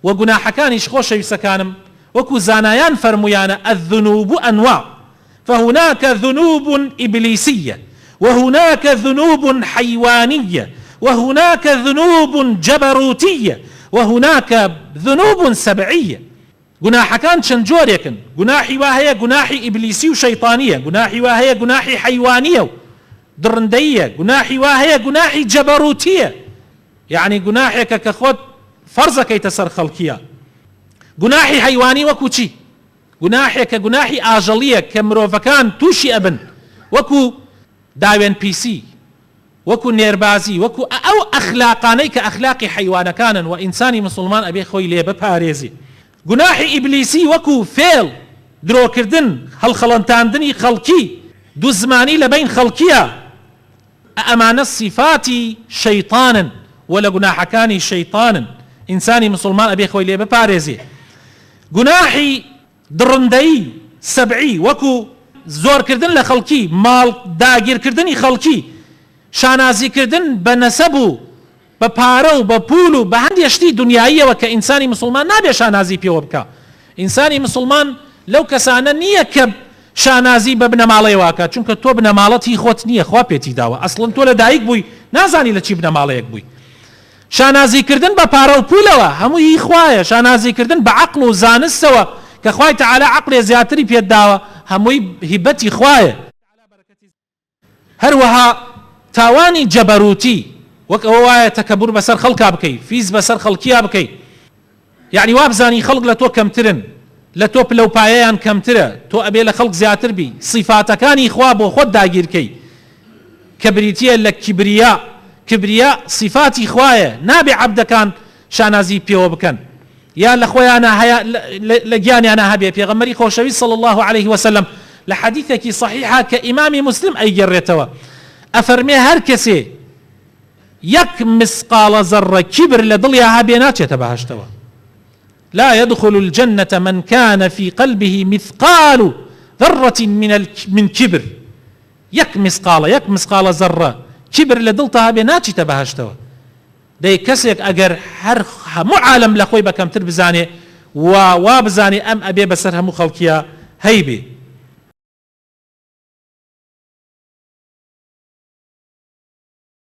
وقناحكانيش خۆشەویستەکانم وەکو زانایان فەرمویانە الذنوب أنواع فهناك ذنوب إبليسية وهناك ذنوب حيوانية وهناك ذنوب جبروتية وهناك ذنوب سبعية. گوناحەکان چەند جۆرێکن، گوناحی وا هەیە گوناحی ئیبلیسی و شەیطانیە، گوناحی وا هەیە گوناحی حەیوانیە و دڕندەییە، گوناحی وا هەیە گوناحی جەبەروتیە، یعنی گوناحێکە کە خۆت فەرزەکەیتە سەر خەڵکیە. گوناحی حەیوانی وەکو چی؟ گوناحێکە گوناحی ئاژەڵیە کە مرۆڤەکان تووشی ئەبن، وەکو داوێن پیسی، وەکو نێربازی، وەکو ئەو ئەخلاقانەی کە ئەخلاقی حەیوانەکانن و ئینسانی مسلمان ئەبێ خۆی لێ بپارێزی. گوناحی ئیبلیسی وەکو فێڵ، درۆکردن، هەڵخەڵەتاندنی خەڵکی، دوو زمانی لە بین خەڵکیە، ئەمانە صفاتی شەیطانن و لە گوناحەکانی شەیطانن. ئینسانی مسلمان ئەبێ خۆی لێ بپارێزێ. گوناحی دڕندەیی سەبعی وەکو زۆرکردن لە خەڵکی، ماڵ داگیرکردنی خەڵکی، شانازیکردن بە نەسەب و بە پارە و بە پول و بە هەندێک شتی دنیاییەوە کە ئینسانی مسلمان نابێ شانازی پێوە بکە. ئینسانی مسلمان لەو کەسانە نییە کە شانازی بە بنەماڵەیە واکە، چونکە تۆ بنەماڵەتی خۆت نییە، خوا پێتی داوە. ئەسڵن تۆ لە دایک بووی نازانی لە چی بنەماڵەیەک بووی. شانازیکردن بە پارە و پولەوە هەموو هی خوایە، شانازیکردن بە عەقڵ و زانستەوە کە خوای تەعالی عەقڵێ زیاتری پێت داوە هەمووی هیبەتی خوایە. هەروەها تاوانی جەبەروتی وەک ئەوە وایە تەکەبور بەسەر خەڵکا بکەی، فیز بەسەر خەڵکیا بکەی، یعنی وابزانی خەڵک لە تۆ کەمترن، لە تۆ پلەپایەیان کەمترە، تۆ ئەبێ لە خەڵک زیاتر بی، صیفاتەکانی خوا بۆ خۆت داگیرکەی. کە بریتیە لە کیبریا، کبریا صفاتی خوایە، نابێ عەبدەکان شانازی پێوە بکەن یا لە خۆیانە هەیە لە گیانیانە هەبێ. پێغەمبەری خۆشەویست صلی الله عليه وسلم لە حەدیثێکی صحیحە کە ئیمامی مسلم ئەیگەڕێتەوە ئەفەرمێ هەر کەسێ یەک مسقالە زەڕە کیبر لە دڵیا هەبێ ناچێتە بەهەشتەوە. لا يدخل الجنة من كان في قلبه مثقال ذرة من كبر. يك مسقالة ذرة كبر لدلتها بناتي تبهشتوا. دەی کەسێک ئەگەر هەر هەموو عالم لە خۆی بەکەمتر بزانێ و وا بزانێ ئەم ئەبێ بەسەر هەموو خەڵکیە هەیبێ.